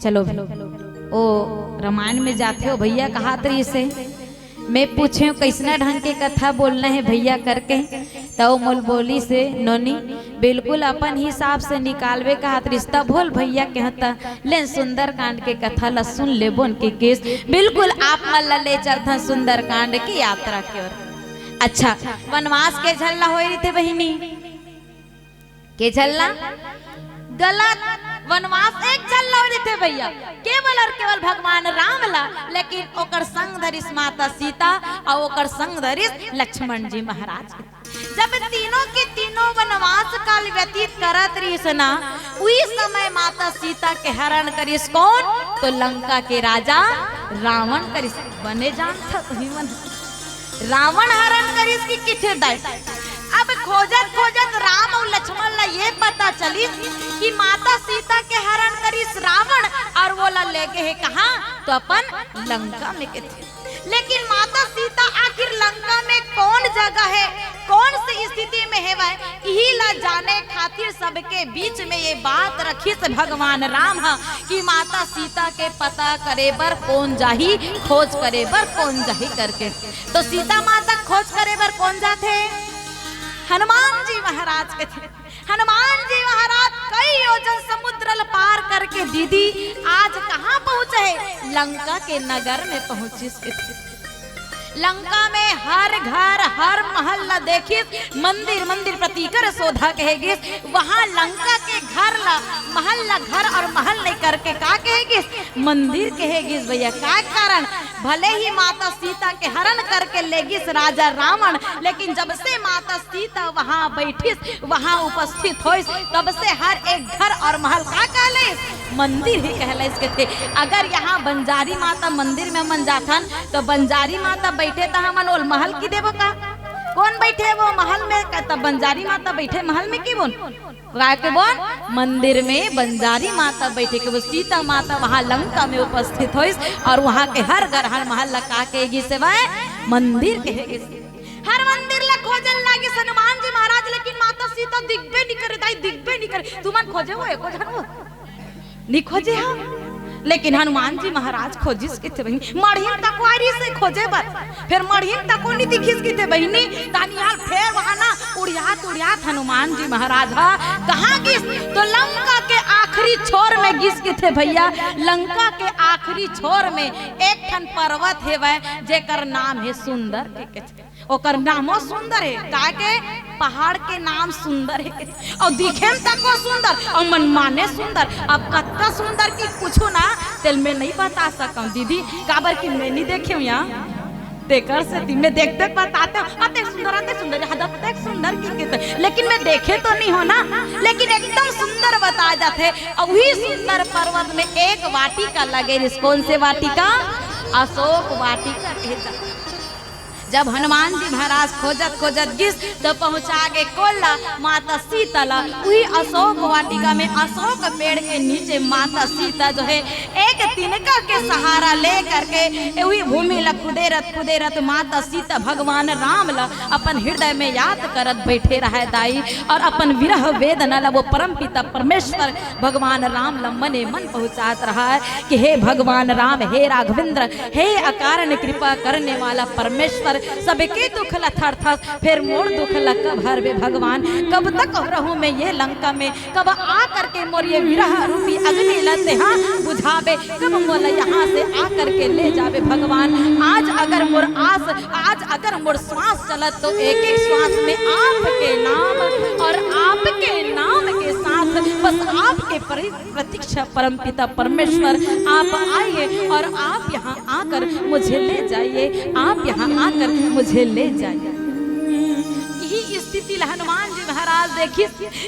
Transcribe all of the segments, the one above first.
चलो ओ रामायण में जाते हो भैया कहा तरी से मैं पूछे कैसना ढंग के कथा बोलना है भैया करके तो मोल बोली से नोनी बिल्कुल अपन हिसाब से निकालवे कहा रिश्ता बोल भैया कहता ले सुंदर कांड के कथा ला सुन ले बोन के केस बिल्कुल आप मल्ला ले चलता सुंदर कांड की यात्रा की ओर। अच्छा वनवास के झल्ला हो रही थे बहिनी के झल्ला गलत वनवास एक झल्ला हो रही थे भैया केवल और केवल भगवान राम ला लेकिन ओकर संग धरिस माता सीता और ओकर संग धरिस लक्ष्मण जी महाराज जब तीनों के तीनों वनवास काल व्यतीत करत रही ना उसी समय माता सीता के हरण करिस कौन तो लंका के राजा रावण करिस बने जानता रावण हरण करिस की किथे दाई। अब खोजत खोजत राम और लक्ष्मण ला ये पता चली कि माता सीता के हरण करिस रावण और वो ला ले गए कहा तो अपन लंका में के थे। लेकिन माता सीता आखिर लंका में कौन जगह है कौन सी स्थिति में है वह यही ला जाने खातिर सबके बीच में ये बात रखी से भगवान राम कि माता सीता के पता करे बर कौन जाही खोज करे बर कौन जाही करके तो सीता माता खोज करे बर कौन जाते हनुमान जी महाराज के थे। हनुमान जी महाराज कई योजन समुद्र पार करके दीदी आज कहाँ पहुँचे लंका के नगर में पहुंची थे। लंका में हर घर हर महल देखिस मंदिर मंदिर प्रतिकर शोधा कहेगी वहाँ लंका के घर ला महल ला घर और महल नहीं करके का कहेगी मंदिर कहेगी भैया का कारण भले ही माता सीता के हरण करके लेगिस राजा रावण लेकिन जब से माता सीता वहाँ बैठिस वहाँ उपस्थित होइस तब से हर एक घर और महल का कहलिस मंदिर ही कहलिस के थे। अगर यहाँ बंजारी माता मंदिर में मन जाथन तो बंजारी माता बैठे तो हमन ओल महल की देवो का कौन बैठे वो महल में तब बंजारी माता बैठे महल में की बोन के बोन मंदिर में बंजारी माता बैठे के वो सीता माता वहाँ लंका में उपस्थित होइस और वहाँ के हर घर हर महल लगा के सिवाय मंदिर कहेगी हर मंदिर ला खोजन लागे हनुमान जी महाराज लेकिन माता सीता दिखबे नहीं करे दाई दिखबे नहीं करे तुमन खोजे हो एको जन हो नहीं खोजे हो लेकिन हनुमान जी महाराज खोजिस के थे बहिनी मढ़िन तकवारी से खोजे बर फिर मढ़िन तको नहीं दिखिस के थे बहिनी तानियाल फिर वहां ना उड़ियात हनुमान जी महाराज कहाँ गिस तो लंका के आखिरी छोर में गिस के थे भैया लंका के आखिरी छोर में एक ठन पर्वत है वह जेकर नाम है सुंदर के ओकर नामो सुंदर है का के पहाड़ के नाम सुंदर है और दिखे में तक वो सुंदर और मन माने सुंदर अब कत्ता सुंदर की पूछो ना तेल में नहीं बता सकूं दीदी काबर की मैं नहीं देखे यहाँ देकर से मैं देखते बताते आते सुंदर हदते सुंदर की लेकिन मैं देखे तो नहीं हो ना लेकिन एकदम सुंदर बता जाते और वही सुंदर पर्वत में एक वाटिका लगे कौन से वाटिका अशोक वाटिका कहे जब हनुमान जी महाराज खोजत खोजत गिस तो पहुंचा गए कोल्ला माता सीता ला वही अशोक वाटिका में अशोक पेड़ के नीचे माता सीता जो है एक तिनका के सहारा ले करके वही भूमि ला खुदेरत माता सीता भगवान राम ला अपन हृदय में याद करत बैठे रहे दाई और अपन विरह वेदना ला वो परम पिता परमेश्वर भगवान राम ला मने मन पहुंचात रहा है कि हे भगवान राम हे राघवेंद्र हे अकारण कृपा करने वाला परमेश्वर सबके दुख ला थर थर फिर मोर दुख ला कब हरवे भगवान कब तक रहूं मैं ये लंका में कब आ करके मोर ये विरह रूपी अग्नि लते हाँ बुझावे कब मोला यहाँ से आ करके ले जावे भगवान आज अगर मोर श्वास चलत तो एक एक श्वास में आपके नाम और आपके नाम के साथ बस आपके प्रतीक्षा परम पिता परमेश्वर आप आइए और आप यहाँ आकर मुझे ले जाइए आप यहाँ आकर मुझे ले जाइए। यही स्थिति हनुमान जी महाराज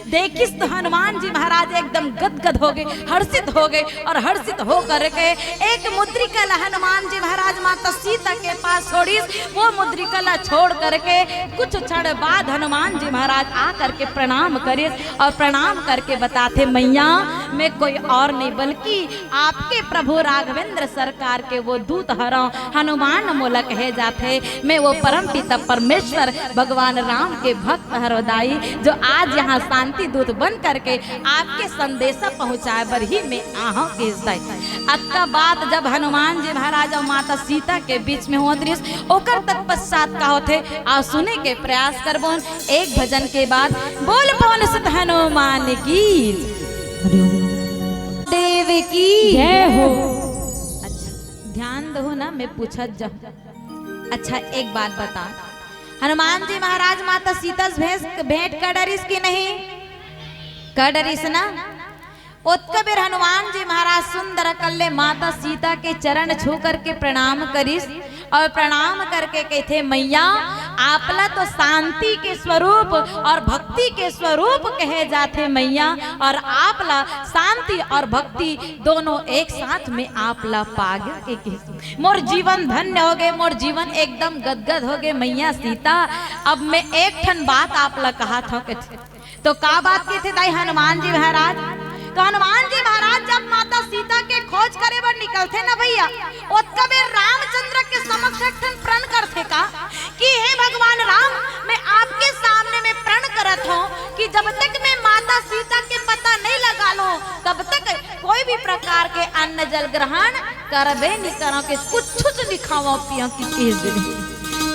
देखिस तो हनुमान जी महाराज एकदम गदगद हो गए हर्षित हो गए और हर्षित हो करके एक मुद्रिका हनुमान जी महाराज माता सीता के पास छोड़िस वो मुद्रिका छोड़ करके कुछ क्षण बाद हनुमान जी महाराज आ करके प्रणाम करिस और प्रणाम करके बताते मैया मैं कोई और नहीं बल्कि आपके प्रभु राघवेंद्र सरकार के वो दूत हरा हनुमान मोला कहे जाते। मैं वो परम पिता परमेश्वर भगवान राम के भक्त हरोदाई जो आज यहाँ शांति दूत बन करके आपके संदेशा पहुँचाए बर ही मैं आहा के अक्का बात जब हनुमान जी महाराज और माता सीता के बीच में हुआ दृश्य ओकर तत्पश्चात का होते आ सुने के प्रयास करबोन। एक भजन के बाद बोल पवन सुत हनुमान की देव की जय हो। अच्छा ध्यान दो ना, मैं पूछत जाऊं। अच्छा एक बात बता, हनुमान जी महाराज माता सीता से भेंट कर डरिस की नहीं? कर डरिस ना? उत्का बेर हनुमान जी महाराज सुंदर कल्ले माता सीता के चरण छू करके प्रणाम करिस और प्रणाम करके कहते मैया आपला तो शांति के स्वरूप और भक्ति के स्वरूप कहे जाते मैया, और आपला शांति और भक्ति दोनों एक साथ में आपला पाग के मोर जीवन धन्य हो गए, मोर जीवन एकदम गदगद हो गए मैया सीता। अब मैं एक ठन बात आपला कहा था तो का बात के थे दाई हनुमान जी महाराज? तो हनुमान जी महाराज जब माता सीता के खोज करे बर निकलते ना भैया, उत्का बेर रामचंद्र के समक्ष एक प्रण करते का कि हे भगवान राम, मैं आपके सामने में प्रण करत हूँ कि जब तक मैं माता सीता के पता नहीं लगा लो तब तक कोई भी प्रकार के अन्न जल ग्रहण करबे नहीं करो के कुछ नहीं खाओ पियो की चीज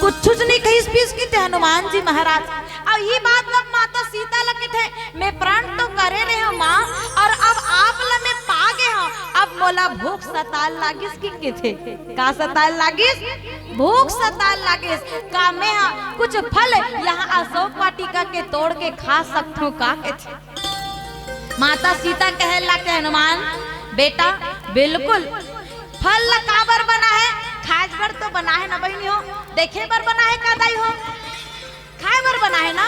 कुछ नहीं कहीं पीस की थे हनुमान जी महाराज। अब ये बात जब माता सीता लगे थे मैं प्राण तो करे रहे हूँ माँ, और अब आप में पा गए हो, अब मोला भूख सताल लागिस की थे का सताल लागिस? भूख सताल लागिस का मैं कुछ फल यहाँ अशोक वाटिका के तोड़ के खा सकता हूँ का के थे? माता सीता कहे लगे हनुमान बेटा बिल्कुल फल काबर बना है, खाए बर तो बना है ना बहनी हो, देखे बर बना है का दाई हो, खाए बर बना है ना।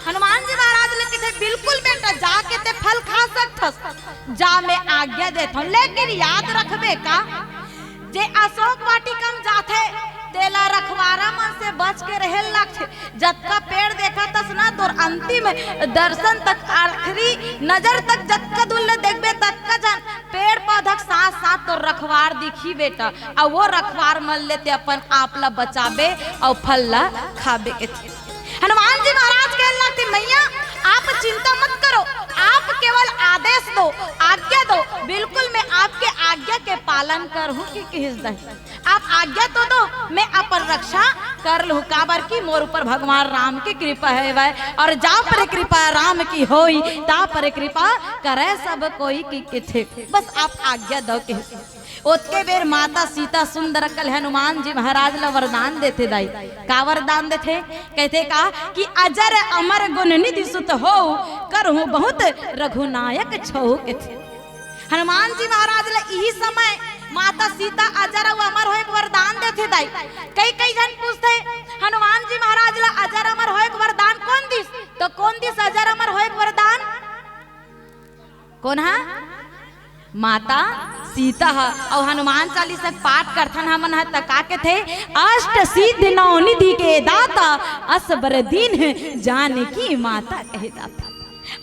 हनुमान जी महाराज ने कहते बिल्कुल बेटा जाके ते फल खा सकथस, जा मैं आज्ञा देता हूँ, लेकिन याद रखबे का जे अशोक वाटिका में जाते तेला रखवारा मन से बच के रहे लगते। जत्का पेड़ देखा तस ना तो अंतिम दर्शन तक आखिरी नजर तक जत्का दुल्ले देखबे तत्का जन पेड़ पौधा साथ साथ तो रखवार दिखी बेटा, और वो रखवार मन लेते अपन आपला बचाबे और फल ला खाबे के थे। हनुमान जी महाराज कह लगते मैया आप चिंता मत करो, आप केवल आदेश दो, आज्ञा दो, बिल्कुल मैं आपके आज्ञा के पालन करूँ कि आप आज्ञा तो दो, मैं अपन रक्षा कर लूँ। काबर की मोर ऊपर भगवान राम की कृपा है वह, और जा पर कृपा राम की होई ता पर कृपा करे सब कोई की थे, बस आप आज्ञा दो के। उत्के बेर माता सीता सुंदर कल हनुमान जी महाराज ला वरदान देते दाई का वरदान देते कहते का कि अजर अमर गुण निधि सुत हो करहु बहुत रघुनायक छहु के थे। हनुमान जी महाराज ला यही समय माता सीता अजर और अमर हो एक वरदान देते दाई। कई कई जन पूछते हनुमान जी महाराज ला अजर अमर हो एक वरदान कौन दिस, तो कौन दिस अजर अमर हो एक वरदान? कौन है? माता सीता और हनुमान चालीसा पाठ करथन हमन है तका के थे अष्ट सिद्धि नौ निधि के दाता असबर दीन जानकी माता कहे जाता।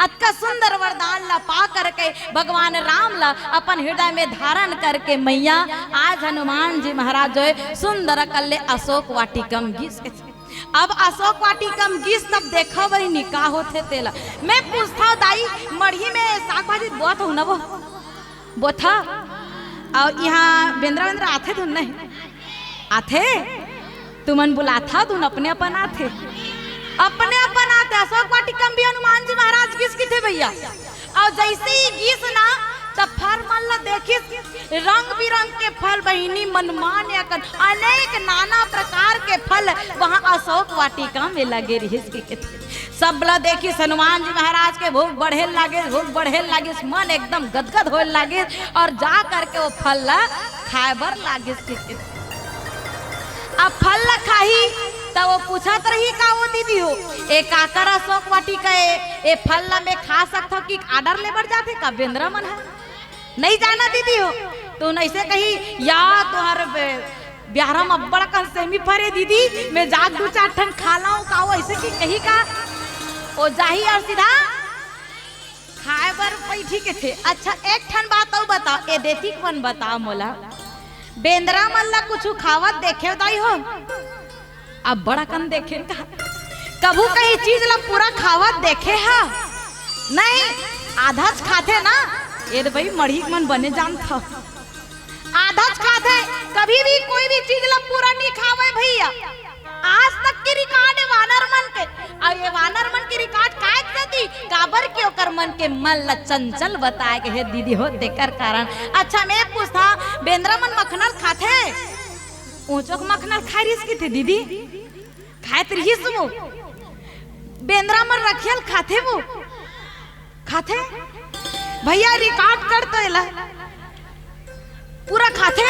अतका सुंदर वरदान ला पा करके भगवान राम ला अपन हृदय में धारण करके मैया आज हनुमान जी महाराज जो है सुंदर कल्ले अशोक वाटिकम गीस के। अब अशोक वाटिकम गीस तब देखा वही निकाह होते तेला। मैं पूछता दाई मढ़ी में साग भाजी बहुत हूँ ना वो था, और यहाँ बेंद्रा बेंद्रा आथे तुम नहीं आथे, तुमन बुलाथा तुम अपने अपन आथे, अपने अपन आते। अशोक वाटिका भी हनुमान जी महाराज गीस की थे भैया, और जैसे ही गीस ना तब फल मन ला देखिस रंग बिरंग के फल बहिनी मनमान याकन अनेक नाना प्रकार के फल वहाँ अशोक वाटिका में लगे रही के थे। सब ला देखी हनुमान जी महाराज के भूख बढ़े लागे, भूख बढ़े लागे, मन एकदम गदगद हो लागे, और जा करके वो फल ला खाए बर लागे। अब फल ला खाही तो वो पूछत रही का वो दीदी हो ए काकर अशोक वाटिका ए फल ला में खा सकता कि आर्डर ले बर जाते का बेंद्रा मन है नहीं जाना दीदी हो तो ऐसे कही या तुहार ब्याहरा में अब्बड़ कल सेमी फरे दीदी मैं जाग दू चार ठन खा लाऊं का वो ऐसे की कही का ओ जाही और सीधा खाए बर बैठी के थे। अच्छा एक ठन बात और बताओ, ए देती कौन बताओ मोला, बेंद्रा मन ला कुछ खावत देखे दाई हो? अब बड़ा कम देखे का, कबू कहीं चीज ला पूरा खावत देखे हा? नहीं, आधा खाते ना। ये भाई मढ़ी मन बने जान था, आधा खाते, कभी भी कोई भी चीज ला पूरा नहीं खावे भैया। आज तक की रिकॉर्ड है वानर मन के, और ये वानर मन की रिकॉर्ड काहे करती काबर के ओकर मन के मन ला चंचल बताए के हे दीदी हो तेकर कारण। अच्छा मैं पूछता, बेंद्रा मन मखनल खाते? ऊंचोक मखनल खाई रिस की थे दीदी, खाए रहीस वो? बेंद्रा मन रखियल खाते वो? खाते भैया, रिकॉर्ड कर तो एला पूरा खाते।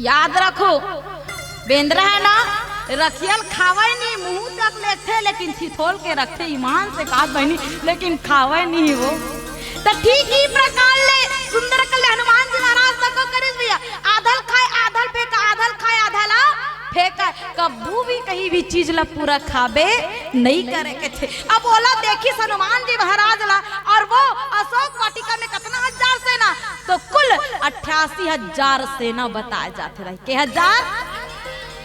याद रखो, बेंद्रा है ना रखियल खावे नहीं, मुंह तक लेते लेकिन छिथोल के रखते ईमान से काट बहनी, लेकिन खावे नहीं वो। तो ठीक ही प्रकार ले सुंदर कल हनुमान जी महाराज तक करिस भैया, आधल खाए आधल फेंका, आधल खाए आधल फेंका, कबू भी कहीं भी चीज ला पूरा खाबे नहीं करे के थे। अब बोला देखिस हनुमान जी महाराज ला, और वो अशोक वाटिका में कितना हजार सेना, तो कुल 88,000 सेना बताए जाते रहे। के हजार?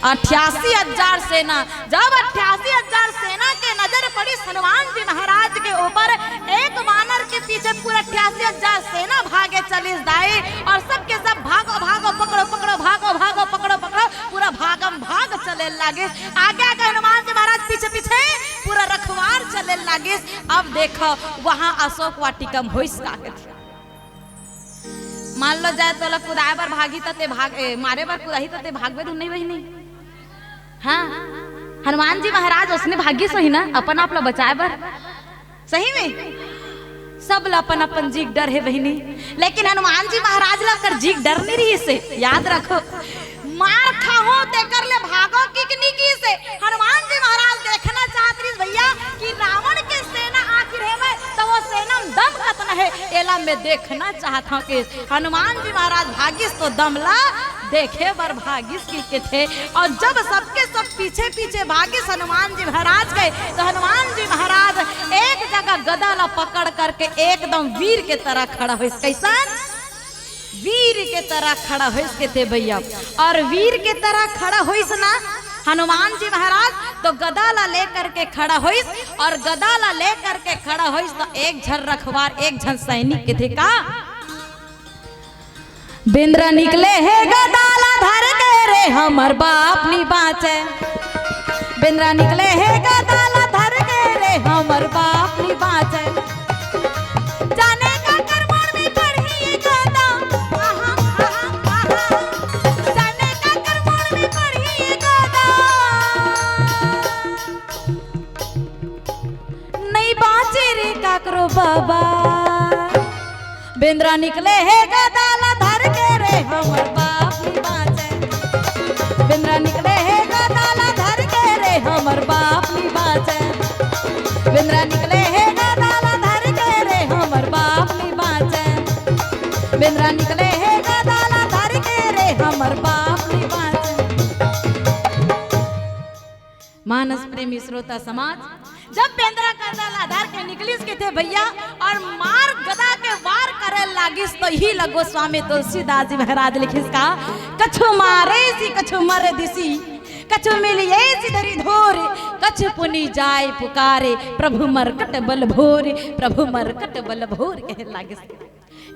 88,000 सेना। जब 88,000 सेना के नजर पड़ी हनुमान जी महाराज के ऊपर, एक वानर के पीछे पूरा 88,000 सेना भागे चली दाई, और सबके सब भागो भागो पकड़ो पकड़ो भागो भागो पकड़ो पकड़ो, पूरा भागम भाग चले लागे। आगे आगे हनुमान जी महाराज पीछे पीछे पूरा रखवार चले लागे। अब देखो वहां अशोक वाटिका में होइस का के मान लो जाए तो कुदाए बर भागी तते भाग मारे बर कुदाही तते भागबे नहीं बहिनी। हाँ, हनुमान जी महाराज उसने भाग्य सही ना अपन आप ला बचाए बर, सही में सब ला अपन अपन जीक डर है बहिनी, लेकिन हनुमान जी महाराज ला कर जीक डर नहीं रही से। याद रखो, मार खाओ ते कर ले भागो किकनी की से। हनुमान जी महाराज देखना चाहते रही भैया कि रावण के सेना आखिर है तो वो सेना में दम कतना है, एला मैं देखना चाहता हूँ कि हनुमान जी महाराज भागिस तो दमला देखे बर भागिस की के थे। और जब सबके सब पीछे पीछे भागिस हनुमान जी महाराज गए, तो हनुमान जी महाराज एक जगह गदा ला पकड़ करके एकदम वीर के तरह खड़ा हुई। कैसा? वीर के तरह खड़ा हुई के थे भैया। और वीर के तरह खड़ा हुई ना हनुमान जी महाराज, तो गदा ला लेकर के खड़ा हुई, और गदा ला लेकर के खड़ा हुई तो एक झन रखवार एक झन सैनिक के थे। का बेंद्रा निकले है गदाला धर के रे हमर बाप नी बाचे, बेंद्रा निकले है गदाला धर के रे हमर बाप नी बाचे। जाने का कर्मण में पढ़ी गदा, जाने का कर्मण में पढ़ी गदा, नहीं बाचे रे काकरो बाबा। बेंद्रा निकले है गदाला धर के रे हमर बाप नी बाचे, बेंद्रा निकले है गदाला धर के रे हमर बाप नी बाचे, बेंद्रा निकले है गदाला धर के रे हमर बाप नी बाचे, बेंद्रा निकले है गदाला धर के रे हमर बाप नी बाचे। मानस प्रेमी श्रोता समाज, जब बेंद्रा गदा धार के निकलिस के थे भैया, और मार गदा के वार करे लागिस, तो ही लगो स्वामी तुलसीदास जी महाराज लिखिस का, कछु मारे सी कछु मरे दिसी, कछु मिलिए सी धरी धोरे, कछु पुनि जाय पुकारे, प्रभु मरकट बल भोरे, प्रभु मरकट बल भोर कहे लागिस।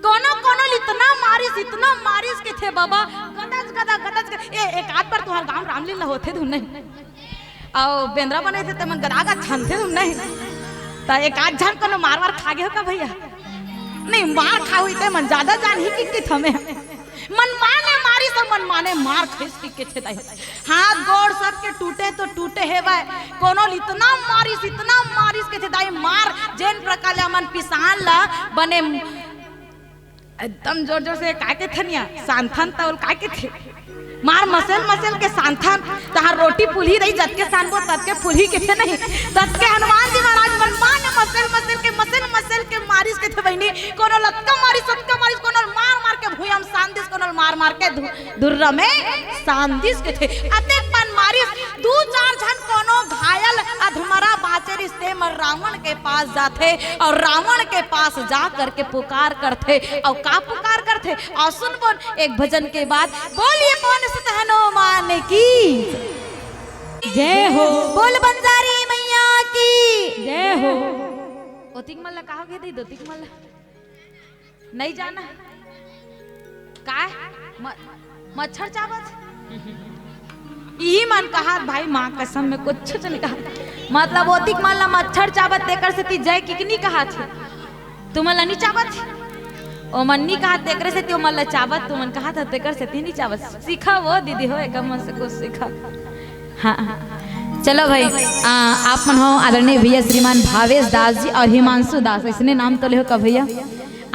कोनो कोनो इतना मारिस के थे बाबा, गदज गदा गदज गदा। एक आध पर तुम्हारा गांव रामलीला होते धुन नहीं, और बेंद्रा बने थे तो मन गदा छन थे तुम नहीं, तो एक आध झन को मार मार खा गए का भैया? नहीं, मार खा हुई थे मन ज्यादा जान ही कि थमे मन माने मारी सब मन माने मार खींच के थे ताई, हाथ गोड़ सब के टूटे तो टूटे है भाई। कोनो इतना मारिस के थे ताई मार, जेन प्रकार मन पिसान ला बने एकदम जोर जोर से का के थनिया सांथन तौल का के थे मार मसल के सांथन, तहार रोटी पुलही रही जत के सानबो तत के पुलही के थे नहीं, तत के हनुमान जी महाराज मन मान मसल के मारिस के थे बहनी। कोनो लतका मारिस सतका मारिस, कोनो मार के भुयम सांदिस, कोनो मार के धुर्रा में सांदिस के थे। अतेक मन मारिस, दू चार झन कोनो घायल अधमरा बाचे रिश्ते मर रावण के पास जाते और रावण के पास जा करके पुकार करते। और का पुकार करते और सुन बोल एक भजन के बाद, बोलिए पवन सुत हनुमान की जय हो। बोल बंजारी मैया की जय हो। ओतिक मल्ला कहोगे दी दोतिक मल्ला नहीं जाना का मच्छर चावत यही मन कहा भाई माँ कसम में कुछ नहीं कहा। मतलब ओतिक मल्ला मच्छर चावत तेकर से ती जय किकनी कहा थे तुम मल्ला नहीं चावत ओ मन नहीं कहा तेकर से त्यो मल्ला चावत तुम मन कहा था तेकर से ती नहीं चावत। सीखा वो दीदी हो एक मन से कुछ सीखा। हाँ चलो भाई आप मन हो आदरणीय भैया श्रीमान भावेश दास जी और हिमांशु दास, इसने नाम तो ले हो का भैया।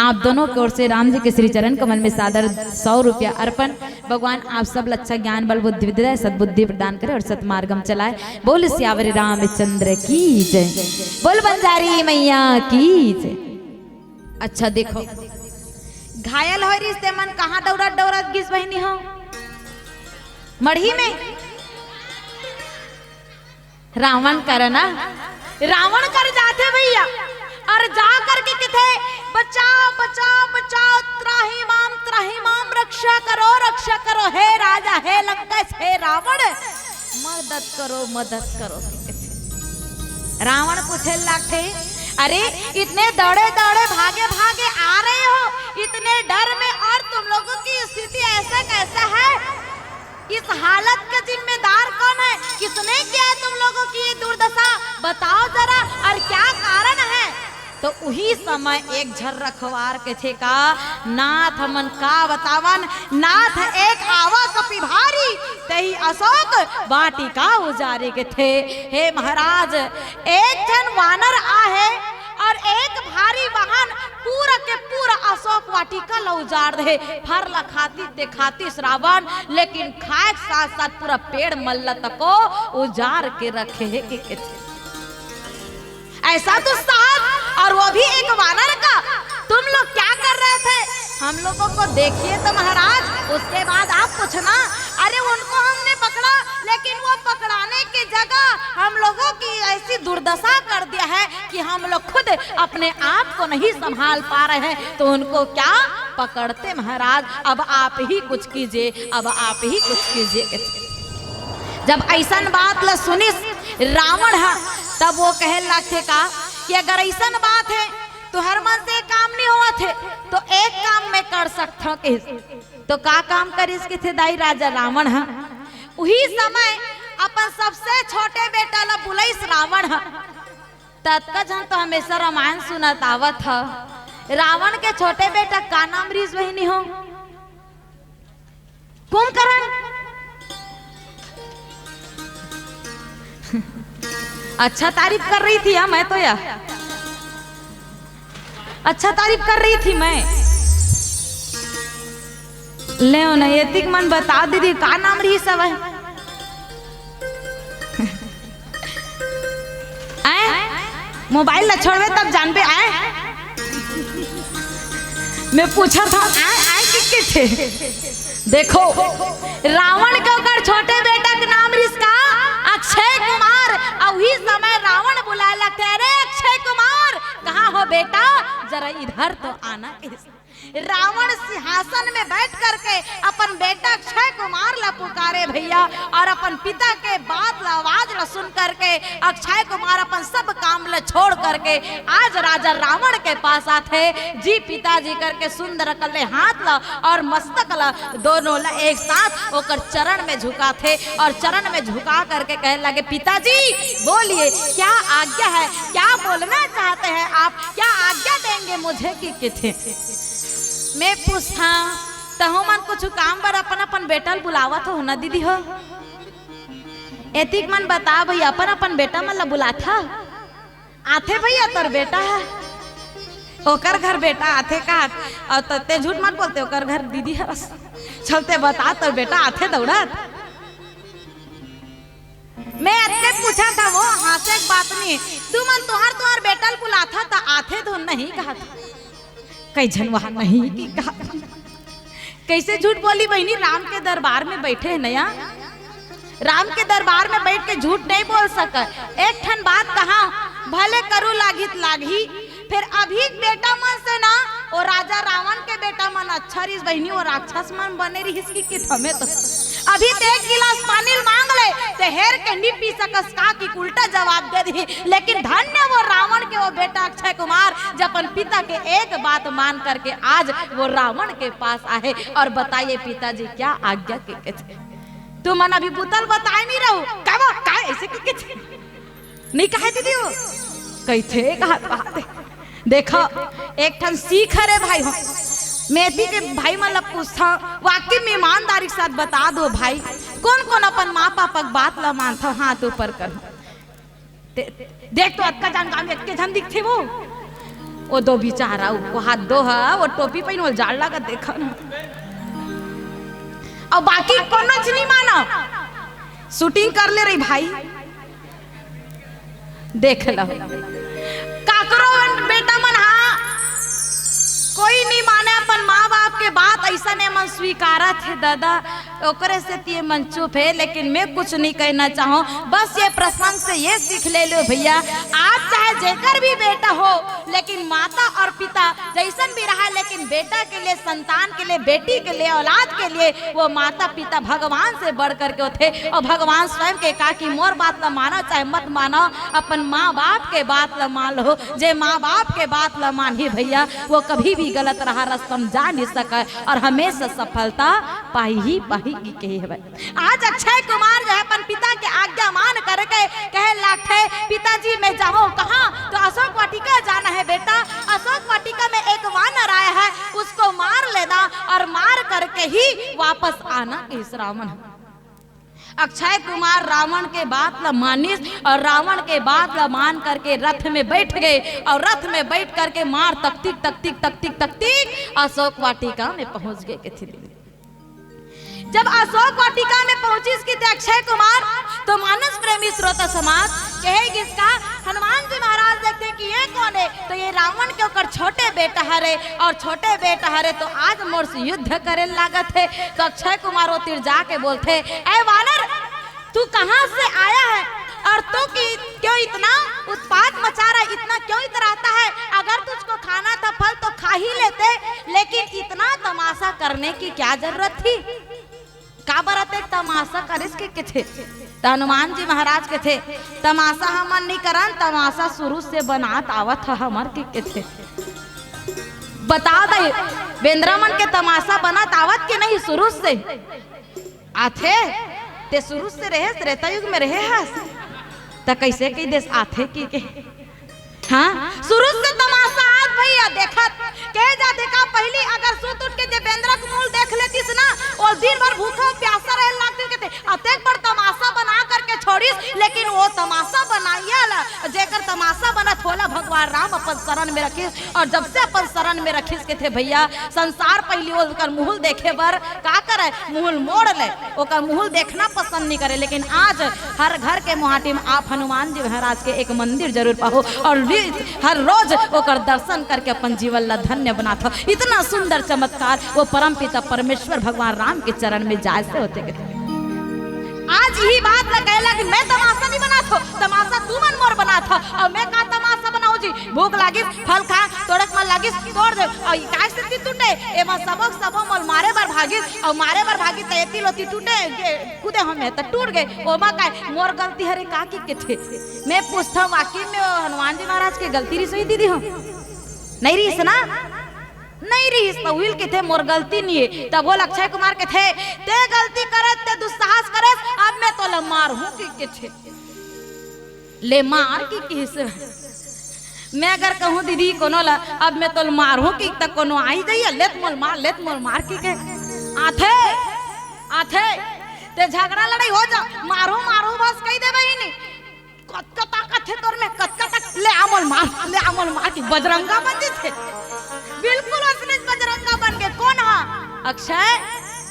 आप दोनों की ओर से राम जी के श्री चरण कमल में सादर 100 रुपया अर्पण। भगवान आप सब अच्छा ज्ञान बल बुद्धि विद्या सद्बुद्धि प्रदान करे और सतमार्गम चलाए। बोल सियावर रामचंद्र की जय, बोल बंजारी मैया की जय। अच्छा देखो घायल हो रिश्ते मन कहाँ दौड़त दौड़त गिस बहनी हो मढ़ी में रावण करना रावण कर जाते भैया और जा करके किथे बचाओ बचाओ बचाओ त्राही माम रक्षा करो हे राजा हे लंकेश हे रावण मदद करो। रावण पूछे लगते अरे इतने दौड़े दौड़े भागे भागे आ रहे हो इतने डर में और तुम लोगों की स्थिति ऐसा कैसा है? इस हालत का जिम्मेदार कौन है? किसने किया है तुम लोगों की ये दुर्दशा? बताओ जरा और क्या कारण है? तो उही समय एक झर रखवार के थे का नाथ मन का बतावन नाथ एक आवा कपि भारी तही अशोक वाटिका उजारे के थे। हे महाराज एक जन वानर आहे और एक भारी वाहन पूरा के पूरा अशोक वाटिका ला उजाड़ दे फर ला खाती देखाती श्रावण लेकिन खाए साथ साथ पूरा पेड़ मल्ला तको उजाड़ के रखे है के ऐसा तो साथ और वो भी एक वानर का। तुम लोग क्या कर रहे थे? हम लोगों को देखिए तो महाराज। उसके बाद आप पूछना अरे उनको हमने पकड़ा लेकिन वो पकड़ाने की जगह हम लोगों की ऐसी दुर्दशा कर दिया है कि हम लोग खुद अपने आप को नहीं संभाल पा रहे हैं तो उनको क्या पकड़ते महाराज। अब आप ही कुछ कीजिए, अब आप ही कुछ कीजिए। जब ऐसा बात ला सुनी रावण है तब वो कहे लगते का कि अगर ऐसा बात है तो हर मन से काम नहीं हुआ थे तो एक काम मैं कर सकता हूँ। तो का काम कर इसके थे दाई राजा रावण है। उही समय अपन सबसे छोटे बेटा ला बुलाइस रावण है। तत्का जन तो हमेशा रामायण सुनत आवत है। रावण के छोटे बेटा का नाम रीस बहिनी हो कुंभकर्ण। अच्छा तारीफ कर रही थी मैं तो या अच्छा तारीफ कर रही थी मैं। ले ना ये मन बता दीदी का नाम रही सब है? मोबाइल न छोड़वे तब जानबे आए। मैं पूछा था आए किसके थे? देखो रावण के ओकर छोटे बेटा के नाम रिसका अक्षय कुमार। और उही समय रावण बुलाए लगते अरे अक्षय कुमार कहाँ हो बेटा जरा इधर तो आना। रावण सिंहासन में बैठ करके अपन बेटा अक्षय कुमार ला पुकारे भैया और अपन पिता के बात ला आवाज ला सुन करके अक्षय कुमार अपन सब काम ला छोड़ करके आज राजा रावण के पास आते जी पिताजी करके सुंदर कले हाथ ला और मस्तक ला दोनों ला एक साथ ओकर चरण में झुका थे और चरण में झुका करके कहने लगे पिताजी बोलिए क्या आज्ञा है, क्या बोलना चाहते हैं आप, क्या आज्ञा देंगे मुझे कि थे? मैं पूछा तहो मन कुछ काम बर अपन अपन बेटा बुलावत हो ना दीदी हो? एतिक मन बता भैया अपन अपन बेटा मन ला बुलाथा आथे भैया तोर बेटा है ओकर घर बेटा आथे का और तते झूठ मत बोलते ओकर घर दीदी है बस चलते बता तोर बेटा आथे दौड़त। मैं अत्ते पूछा था वो हाँ से एक बात नहीं तू मन तुहार बेटा बुलाथा था आथे तो नहीं कहा था कई जन वहां नहीं की कहा। कैसे झूठ बोली बहनी? राम के दरबार में बैठे हैं नया राम के दरबार में बैठ के झूठ नहीं बोल सका। एक ठन बात कहा भले करू लागित लागी। फिर अभी बेटा मन से ना और राजा रावण के बेटा मन अच्छा रही बहनी और राक्षस मन बने रही इसकी कित हमें तो अभी तो एक गिलास पानी मांग ले ते हेर के नहीं पी सकस का की उल्टा जवाब दे दी। लेकिन धन्य वो रावण के वो बेटा अक्षय कुमार जब अपन पिता के एक बात मान करके आज वो रावण के पास आए और बताइए पिताजी क्या आज्ञा के थे। तू मन अभी बुतल बताए नहीं रहू का ऐसे के नहीं कहे दीदी वो कही थे कहा देखो एक ठन सीख रे भाई हो मेथी के भाई मतलब पूछा वाकई में ईमानदारी के साथ बता दो भाई कौन कौन अपन माँ पापा की बात ला मानता हाथ ऊपर कर देख तो अक्का जान में के जन दिखते वो दो बेचारा वो हाथ दो है वो टोपी पहन वो जाड़ लगा देखा ना और बाकी कौन नहीं माना शूटिंग कर ले रही भाई देख लो काकरो बेटा मन हाँ कोई नहीं माने अपन माँ बाप के बात ऐसा ने मन स्वीकारा थे दादा ओकरे से तिये मन चुप है। लेकिन मैं कुछ नहीं कहना चाहूँ बस ये प्रसंग से ये सीख ले लो भैया आप चाहे जेकर भी बेटा हो लेकिन माता और पिता जैसन भी रहा लेकिन बेटा के लिए संतान के लिए बेटी के लिए औलाद के लिए वो माता पिता भगवान से बढ़ करके थे। और भगवान स्वयं के कहा कि मोर बात ला मानो चाहे मत मानो अपन माँ बाप के बात ला मान लो जे माँ बाप के बात ला मान ही भैया वो कभी भी गलत रहा रस्तम जा नहीं सका और हमेशा सफलता पाई ही पाई की है। आज अक्षय कुमार जो है अपन पिता के आज्ञा मान करके कहे लाखे पिताजी मैं जाऊँ कहाँ तो अशोक वाटिका जाना है बेटा अशोक वाटिका में एक वानर आया है उसको मार लेना और मार करके ही वापस आना इस रावण। अक्षय कुमार रावण के बात ला मानिस और रावण के बात ला मान करके रथ में बैठ गए और रथ में बैठ करके मार तकतीक तकतीक तकतीक तकतीक अशोक वाटिका में पहुंच गए के थे। जब अशोक वाटिका में पहुंची इसकी अक्षय कुमार तो मानस प्रेमी श्रोता समाज कहेगी इसका हनुमान जी महाराज देखते कि ये कौन है तो ये रावण के ऊपर छोटे बेटा हरे और छोटे बेटा हरे तो आज मोर से युद्ध करे लागत है। तो अक्षय कुमार वो तीर जाके बोलते ऐ वानर तू कहाँ से आया है और तू क्यों इतना उत्पात मचा रहा है इतना क्यों इतराता है अगर तुझको खाना था फल तो खा ही लेते लेकिन इतना तमाशा करने की क्या जरूरत थी का बरत एक तमाशा करिस के थे। तो हनुमान जी महाराज के थे तमाशा हमन नहीं करन तमाशा शुरू से बनात आवत है हमर के थे बता दे बेंद्रा मन के तमाशा बनात आवत के नहीं शुरू से आथे ते शुरू से रहे त्रेता युग में रहे हस त कैसे कई देश आथे की के हाँ शुरू से तमाशा आज भैया देखत कह जा देखा पहली अगर सुत उठ के जे बेंद्रा के मूल देख लेतीस ना और दिन भर भूखा प्यासा रहे लागती के थे अतेक पर तमाशा बना करके छोड़ीस लेकिन वो तमाशा बनाइया जेकर तमाशा बना थोला भगवान राम अपन शरण में रखिस और जब से अपन शरण में रखिस के थे भैया संसार पहली ओकर मुहल देखे बर का करे मुहल मोड़ ले ओकर मुहल देखना पसंद नहीं करे। लेकिन आज हर घर के मुहाटी में आप हनुमान जी महाराज के एक मंदिर जरूर पाओ और हर रोज ओकर दर्शन करके अपन जीवन ला धन्य बना था। इतना सुंदर चमत्कार वो परम पिता परमेश्वर भगवान राम के चरण में जाय से होते गए। आज ही बात न कहला कि मैं तमाशा नहीं बना था तमाशा तू मन मोर बना था और मैं का तमाशा बनाऊ जी भूख लागिस फल खा तोड़क मन लागिस तोड़ दे और काय से टूटे एमा सबक सबो मोल मारे बार भागिस और मारे बार भागी त एती लोती टूटे कूदे हम त टूट गए ओमा काय मोर गलती हरे का के थे। मैं पूछता वाकई में हनुमान जी महाराज के गलती रही सही दीदी हम नहीं रही ना नहीं रही तो विल के थे मोर गलती नहीं है। तब बोल अक्षय कुमार के थे ते गलती करे ते दुस्साहस करे अब मैं तो ले मार हूं के थे ले मार की किसे मैं अगर कहूं दीदी कोनो ला अब मैं तो मार हूं कि तक कोनो आई जाइए लेत मोल मार की के आथे आथे ते झगड़ा लड़ाई हो जा मारो बस कह दे बहिनी कतका ताकत है तोर में कतका तक ले आमल मार की बजरंगा बन थे बिल्कुल असली बजरंगा बन के कौन हा अक्षय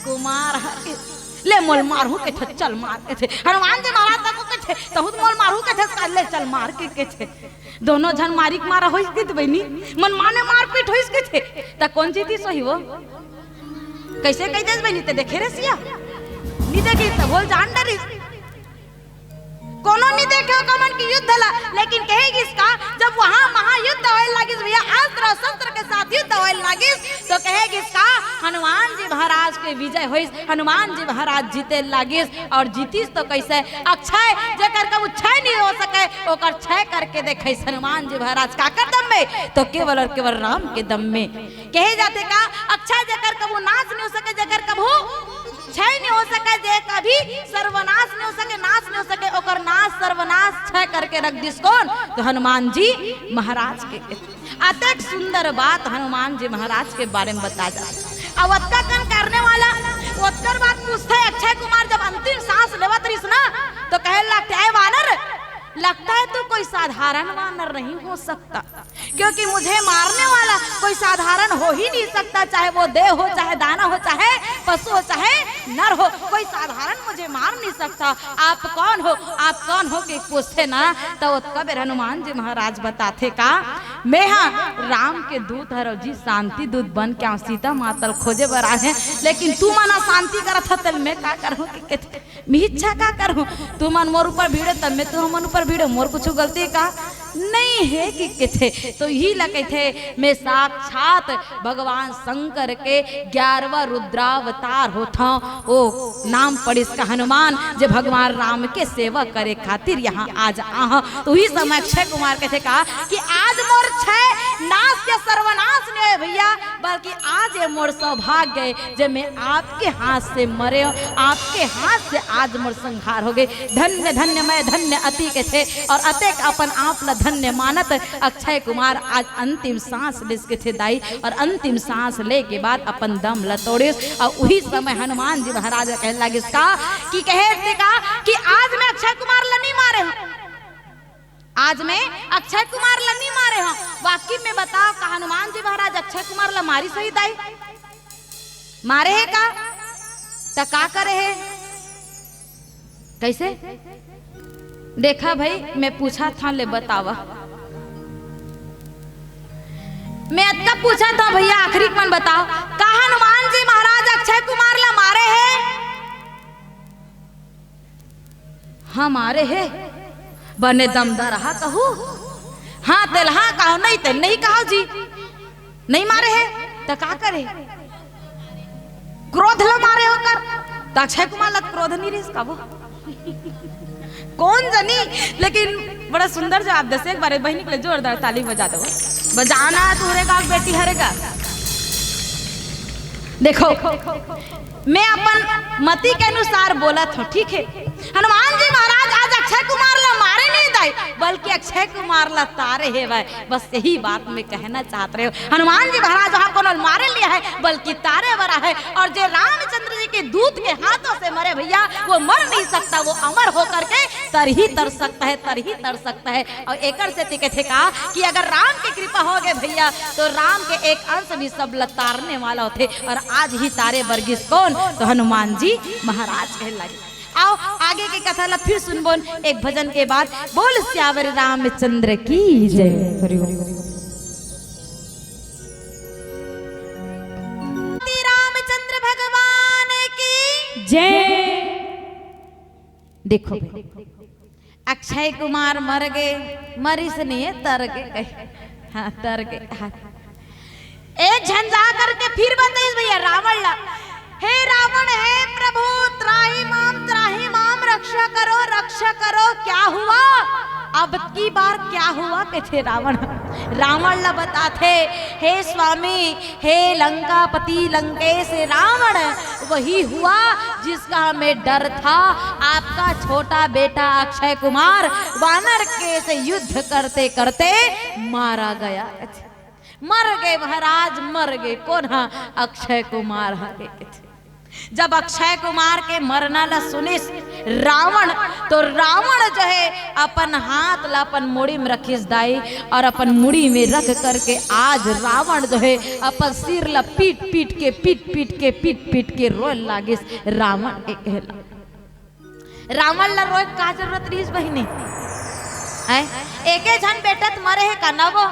कुमार ले मोल मारू के थे चल मार के थे हनुमान जी महाराज तक के थे तहुत मोल मारू के थे ले चल मार के थे दोनों जन मारिक मारा होइस के बहनी मन माने मार पीट होइस के थे त कौन जीती सही वो कैसे कह देस बहनी ते देखे रे सिया नी देखी त बोल जान डरिस कोनो नहीं देखे कमन की युद्ध ला, लेकिन कहेगी इसका जब वहां महायुद्ध होए लगिस भैया, अस्त्र और शस्त्र के साथ युद्ध होए लगिस, तो कहेगी इसका हनुमान जी महाराज के विजय होइस, हनुमान जी महाराज जीते लगिस। और जीतीस तो कैसे? अक्षय जेकर कब क्षय नहीं हो सके ओकर क्षय करके देखे हनुमान जी महाराज का कर दम में, तो केवल और केवल राम के दम में। कहे जाते का अक्षय जेकर कब नाश नहीं हो सके, जेकर कब क्षय नहीं हो सके, जे कभी सर्वनाश नहीं हो सके, नाश नहीं हो सके, ओकर नाश सर्वनाश क्षय करके रख दिस कौन? तो हनुमान जी महाराज के। अत्यंत सुंदर बात हनुमान जी महाराज के बारे में बताया जाता। अब अतका कन करने वाला उत्तर बात पूछते है अक्षय कुमार जब अंतिम सांस लेवत रहीस ना, तो कहे लगता है वानर, लगता है तू कोई साधारण वानर नहीं हो सकता, क्योंकि मुझे मारने वाला कोई साधारण हो ही नहीं सकता, चाहे वो देव हो, चाहे दाना हो, चाहे पशु हो, चाहे नर हो, कोई साधारण मुझे मार नहीं सकता। आप कौन हो? आप कौन हो कि पूछते ना, तो कबीर हनुमान जी महाराज बताते का मैं हाँ राम के दूत हरो जी, शांति दूत बन के सीता मातल खोजे बर आए हैं, लेकिन तू मना शांति करत हतल मैं का करूं कि मी इच्छा का करूं? तू मन मोर ऊपर भीड़े तब मैं तू हमन ऊपर भीड़े, मोर कुछ गलती का नहीं है कि थे। तो यही लगे थे मैं साक्षात भगवान शंकर के 11वां रुद्रावतार होता ओ नाम पड़ी इसका हनुमान, जो भगवान राम के सेवा करे खातिर यहाँ आज आहा। तो ही समय अक्षय कुमार कहते कहा कि आज मोर छह नाश के सर्वनाश नहीं है भैया, बल्कि आज ये मोर सौभाग्य है जब मैं आपके हाथ से मरे, आपके हाथ से आज मोर संहार हो गए। धन्य धन्य मैं धन्य अति के थे और अतेक अपन आप न धन्य मानत अक्षय कुमार आज अंतिम सांस ले के थे दाई, और अंतिम सांस ले के बाद अपन दम लतोड़े। और वही समय हनुमान जी महाराज कहने लगे इसका कि कहे का कि आज मैं अक्षय कुमार लनी मारे हूं, आज मैं अक्षय कुमार लनी मारे हूं। वाकई में बताओ का हनुमान जी महाराज अक्षय कुमार ला मारी सही दाई मारे है का? तो का करे है कैसे? देखा भाई मैं पूछा था ले बतावा, मैं अत्ता पूछा था भैया आखिरी कौन बताओ का हनुमान जी महाराज अक्षय कुमार ला मारे है? हमारे है बने दमदार रहा कहू, हाँ तेल हाँ कहो, नहीं तेल नहीं कहो जी, नहीं मारे है तो का करे? क्रोध ला मारे होकर तो अक्षय कुमार ला क्रोध नहीं रही इसका वो कौन जानी, लेकिन बड़ा सुंदर जवाब दे से। एक बार बहनी के लिए जोरदार ताली बजा दो, बजाना तुहरेगा बेटी हरेगा। देखो मैं अपन मति के अनुसार बोला था, ठीक है? हनुमान जी महाराज आज अक्षय कुमार ला मारे नहीं दाई, बल्कि अक्षय कुमार ला तारे है भाई। बस यही बात मैं कहना चाहते रहे हो, हनुमान जी महाराज वहां को मारे लिया है बल्कि तारे बरा है। और जो रामचंद्र जी के दूत के हाथों से मरे भैया वो मर नहीं सकता, वो अमर होकर के तर ही तर सकता है, तर ही तर सकता है। और एकर से कहते कहा कि अगर राम की कृपा हो गए भैया तो राम के एक अंश भी सब लतारने वाला होते, और आज ही तारे बरगिस कौन? तो हनुमान जी महाराज कह लगे। आओ आगे की कथा ला फिर सुनबो एक भजन के बाद। बोल श्यावर रामचंद्र की जय। रामचंद्र भगवान की जय। देखो अक्षय कुमार मर गए, मरी से नहीं है तर गए, हाँ तर गए। हाँ एक झंझा करके फिर बताइए भैया रावण ला, हे रावण हे प्रभु त्राही माम रक्षा करो। क्या हुआ अब की बार क्या हुआ कहते रावण? रावण ला बताते हे स्वामी हे लंकापति लंकेश रावण वही हुआ जिसका हमें डर था। आपका छोटा बेटा अक्षय कुमार वानर के से युद्ध करते करते मारा गया। मर गए महाराज मर गए। कौन? हाँ अक्षय कुमार हरे। जब अक्षय कुमार के मरना ला सुने रावण, तो रावण जो है अपन हाथ ला अपन मुड़ी में रखिस दाई, और अपन मुड़ी में रख करके आज रावण जो है अपन सिर ला पीट पीट के रोए लागिस। रावण के कहला रावण ला रोए का जरूरत रही बहिनी है? एके झन बेटा मरे है का ना? वो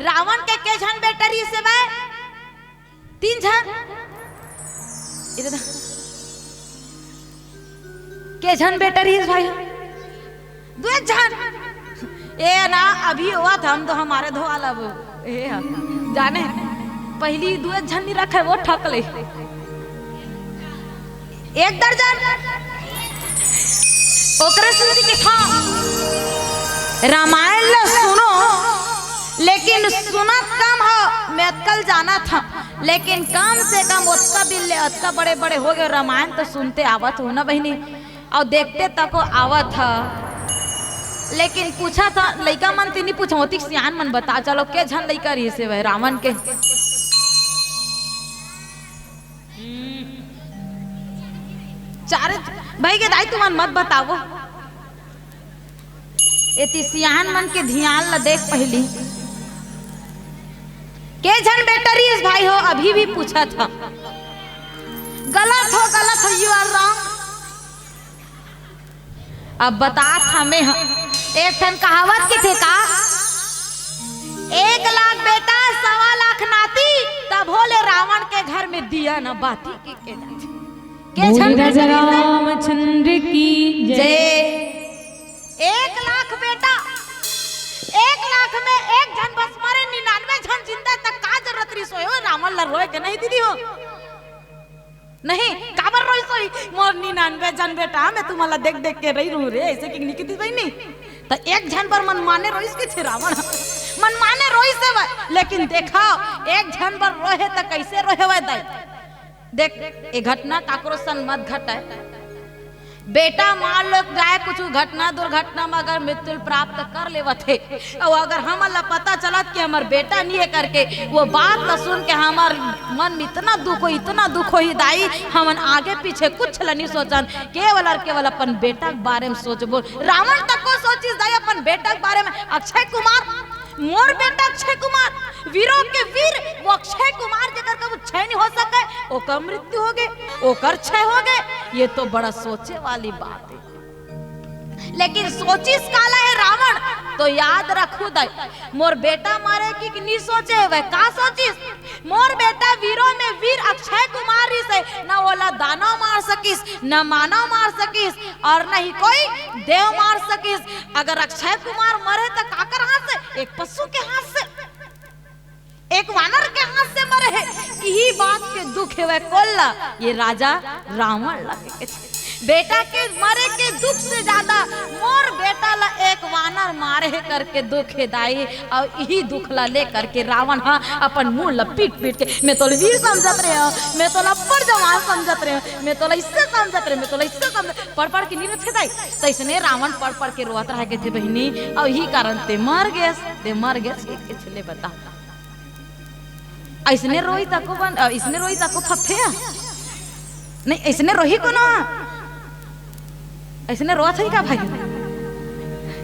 रावण के झन बेटा रही से भाई? 3 झन के झन बेटा रही भाई? दुए जन ए ना अभी हुआ था हम तो हमारे धोवाला वो ए जाने पहली दुए जन नहीं रखे वो ठक ले 1 दर्जन ओकरे सुन के था रामायण ला सुनो लेकिन सुनत कम हो मैं कल जाना था लेकिन कम से कम उतना दिन ले उतना बड़े बड़े हो गए रामायण तो सुनते आवत हो ना बहनी और देखते तक आवत था लेकिन पूछा था लड़का मन तीन पूछा होती सियान मन बता चलो के झन लड़का रही से वह रावण के चार भाई के दाई तुम मत बताओ एती सियान मन के ध्यान ला देख पहली के झन बेटरी इस भाई हो अभी भी पूछा था गलत हो यू आर रॉन्ग अब बता था मैं एक ठन कहावत की थे का 1 लाख बेटा 1.25 लाख नाती तब भोले रावण के घर में दिया न बाती के राजा रामचंद्र की जय। 1 लाख बेटा 1 लाख में एक जन बस मरे 99 जन जिंदा तक का जरूरत रही सोए हो रावण ला रोए के नहीं दीदी हो नहीं काबर रोई सोई मोर 99 जन बेटा मैं तुम्हाला देख देख के रही रू रे ऐसे कि निकती भाई नहीं तो एक जन पर मन माने रोइस के छे रावण मन माने रोइस से लेकिन देखा एक जन पर रोहे तो कैसे रोहे वै दाई देख ये घटना काकरो सन मत घटाए बेटा मान लो जाए कुछ घटना दुर्घटना में अगर मृत्यु प्राप्त कर लेवथे और अगर हमारा पता चलत कि हमार बेटा नहीं है करके वो बात तो सुन के हमार मन में इतना दुख हो ही दाई हमन आगे पीछे कुछ नहीं सोचन केवल और केवल अपन बेटा के बारे में सोचबो रावण तक को सोचिस दाई अपन बेटा के बारे में अक्षय कुमार मोर बेटा अक्षय कुमार वीरों के वीर वो अक्षय कुमार जगह कब क्षय नहीं हो सके ओकर मृत्यु हो गए ओकर क्षय हो गए ये तो बड़ा सोचे वाली बात है लेकिन सोचिस काला है रावण तो याद रखू दाई मोर बेटा मारे की नहीं सोचे वह का सोचिस मोर बेटा वीरों में वीर अक्षय कुमार से न ओला दानव मार सकिस न मानव मार सकिस और न ही कोई देव मार सकिस अगर अक्षय कुमार मरे तो काकर हाथ से एक पशु के हाथ से एक वानर के हाथ से मरे है यही बात के दुख है वह कोल्ला ये राजा रावण लगे बेटा के मरे के दुख से ज्यादा मोर बेटा ला एक वानर मारे करके दुख है दाई और यही दुख ला ले करके रावण हाँ अपन मुंह ला पीट के मैं तो वीर समझत रहे हो मैं तो लपड़ जवान समझत रहे हो मैं तो इससे समझत रहे मैं तो इससे समझ पढ़ के नहीं दाई तो इसने रावण पढ़ के रोत रह के थे बहनी और यही कारण ते मर गए के चले बता इसने रोई तको फफे नहीं इसने रोही को ना ऐसने रोत है का भाई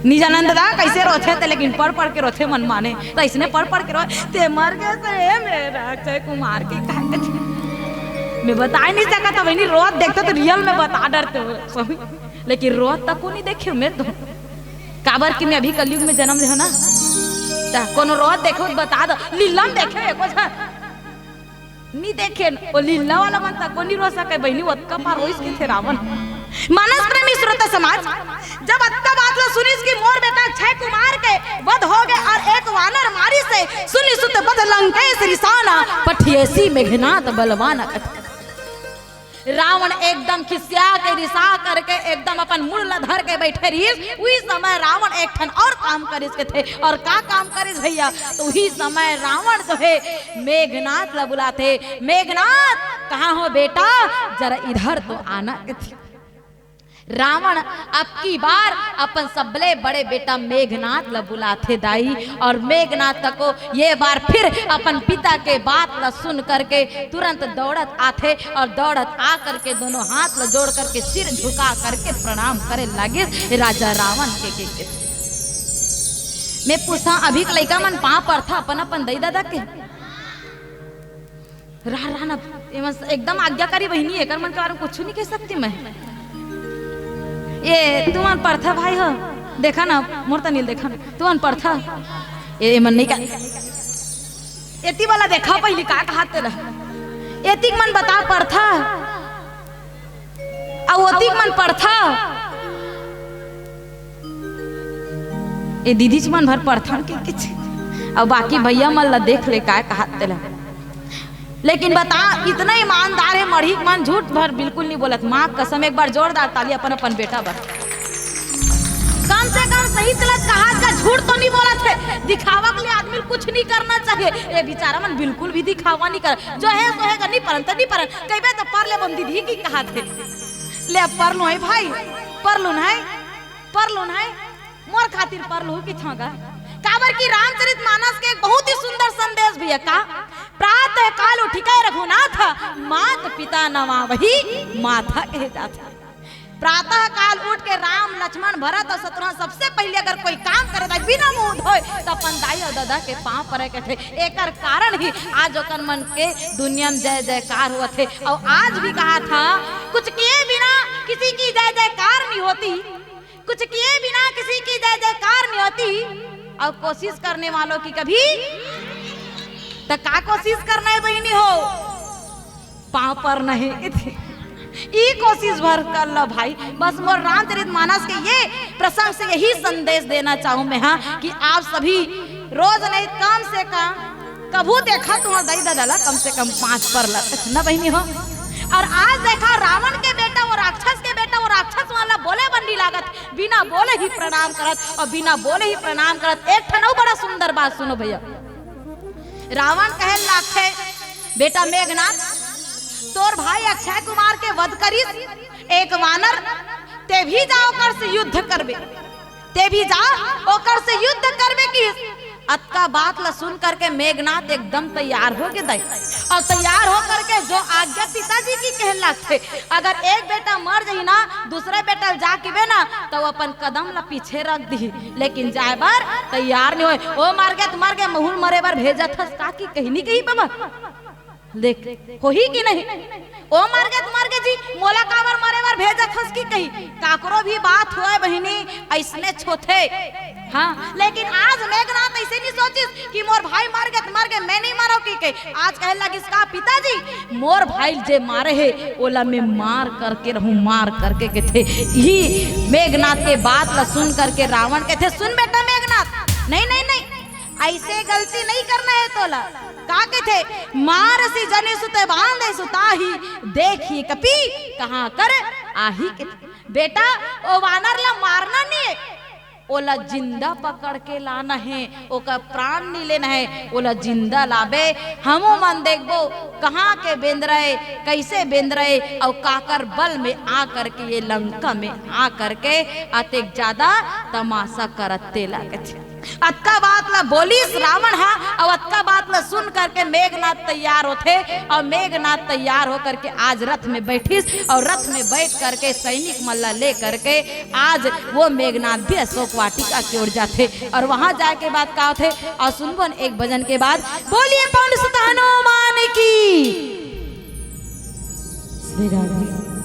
निजानंद दा कैसे रोते थे लेकिन पढ़ के रोते मन माने तो इसने पढ़ के रोते मर गए थे मेरा अक्षय कुमार के मैं बता ही नहीं सका था वही रोत देखते तो रियल में बता डरते हो लेकिन रोत तक को नहीं देखे मैं तो काबर की मैं अभी कलयुग में जन्म ले ना कोनो रोत देखो बता दो लीलम देखे एको नहीं देखे वो लीला वाला मन तक को नहीं रो सके बहनी वो पार रोइस के थे रावण मानस प्रेमी श्रोता समाज जब अत्ता बात ला सुनिस की मोर बेटा अक्षय कुमार के वध हो गए और एक वानर मारी से सुनी सुत बद लंकेश रिसाना पठियसी मेघनाथ बलवाना रावण एकदम खिसिया के रिसा करके एकदम अपन मुड़ ला धर के बैठे रही उसी समय रावण एक ठन और काम करिस के थे और का काम करिस भैया तो उसी समय रावण जो है मेघनाथ ला बुलाते मेघनाथ कहाँ हो बेटा जरा इधर तो आना थी रावण अब की बार अपन सबले बड़े बेटा मेघनाथ ला बुलाते दाई और मेघनाथ को ये बार फिर अपन पिता के बात ला सुन करके तुरंत दौड़त आते और दौड़त आ करके दोनों हाथ ला जोड़ करके सिर झुका करके प्रणाम करे लगे राजा रावण के मैं पूछता अभी का लड़का मन पाँव पर था अपन दई दादा के राना एकदम आज्ञाकारी बहनी है मन के बारे में कुछ नहीं कह सकती मैं ये तुमन पढ़ता भाई हो देखा ना मोर तनील देखा तुमन पढ़ता ये मन नहीं का एती वाला देखा पहली का कहा तेरा एतिक मन बता पढ़ता और ओतिक मन पढ़ता ये दीदी मन भर परथन के किछ और बाकी भैया मन ला देख ले काय कहत तेला। लेकिन बता इतना ईमानदार है मढ़ी मन, झूठ भर बिल्कुल नहीं बोलत। माँ कसम, एक बार जोरदार ताली अपन अपन बेटा पर। कम से कम सही तलत कहा का झूठ तो नहीं बोला थे। दिखावा के लिए आदमी कुछ नहीं करना चाहिए। ये बेचारा मन बिल्कुल भी दिखावा नहीं कर, जो है सो है, नहीं परन तो नहीं परन। कई बार तो पर ले बंदी दी की कहा थे ले पर लो है भाई, पर लो है, पर लो है मोर खातिर पर लो कि छागा काबर की रामचरितमानस के एक बहुत ही सुंदर संदेश भैया का। प्रातः काल उठिके रघुनाथ, मात पिता नवा वही माथा कहे जाता। प्रातः काल उठ के राम लक्ष्मण भरत और शत्रुघ्न सबसे पहले अगर कोई काम करे था बिना मुंह धोए तो अपन दाई और दादा के पांव पड़े के थे। एकर कारण ही आज ओकर मन के दुनिया में जय जयकार हुआ थे। और आज भी कहा था कुछ किए बिना किसी की जय जयकार नहीं होती, कुछ किए बिना किसी की जय जयकार नहीं होती। और कोशिश करने वालों की कभी तो का कोशिश करना है बहनी हो, पांव पर नहीं ये कोशिश भर कर लो भाई। बस मोर रामचरितमानस के ये प्रसंग से यही संदेश देना चाहूं मैं, हाँ, कि आप सभी रोज नहीं कम से कम कभू देखा तुम्हारा दाई दादा कम से कम 5 पर न बहनी हो। और आज देखा रावण के बेटा वो राक्षस के बेटा वो राक्षस वाला बोले बंदी लागत, बिना बोले ही प्रणाम करत और बिना बोले ही प्रणाम करत। एक ठनौ बड़ा सुंदर बात सुनो भैया। रावण कहे लाखे बेटा मेघनाथ तोर भाई अक्षय कुमार के वध करिस, एक वानर ते भी जा ओकर से युद्ध करबे, ते भी जा ओकर से युद्ध करबे की। अतका बात ला सुन करके मेघनाथ एकदम तैयार हो गए दाई, और तैयार हो करके जो आज्ञा पिताजी की कहला थे, अगर एक बेटा मर जाई ना दूसरे बेटा जाके बे ना तो अपन कदम ला पीछे रख दी, लेकिन जाए बार तैयार नहीं होए। ओ मार गए मुहुल मरे बार भेजा था का की कहीं नहीं कही बाबा देख हो ही कि नहीं। ओ मार गए जी मोला कावर मारे बार भेजा खस की कही काकरो भी बात होए बहिनी ऐसने छोथे। हाँ, लेकिन आज मेघनाथ ऐसे नहीं सोचिस कि मोर भाई मार गए मैं नहीं मारो की कही। आज कहे लगिस का पिताजी मोर भाई जे मारे है ओला मैं मार करके रहूं, मार करके के थे। ही मेघनाथ के बात ला सुन करके रावण के थे सुन बेटा मेघनाथ नहीं नहीं नहीं ऐसे गलती नहीं करना है तोला। का के थे मार सी जने सुते बांधे सुताही देखी कपी कहाँ कर आही के बेटा ओ वानर ला मारना नहीं है, ओला जिंदा पकड़ के लाना है, ओका प्राण नहीं लेना है, ओला जिंदा लाबे। हमो मन देखबो कहाँ के बेंद रहे कैसे बेंद रहे और काकर बल में आ करके ये लंका में आ करके अतेक ज्यादा तमाशा करते लागे थे। अतका बात ला बोलिस रावण हा और अतका बात ला सुन करके मेघनाथ तैयार होते और मेघनाथ तैयार होकर के आज रथ में बैठिस और रथ में बैठ करके सैनिक मल्ला ले करके आज वो मेघनाथ भी अशोक वाटिका की ओर जाते। और वहां जाके बात का थे और सुनबन एक भजन के बाद बोलिए पवन सुत हनुमान की। श्री राधे।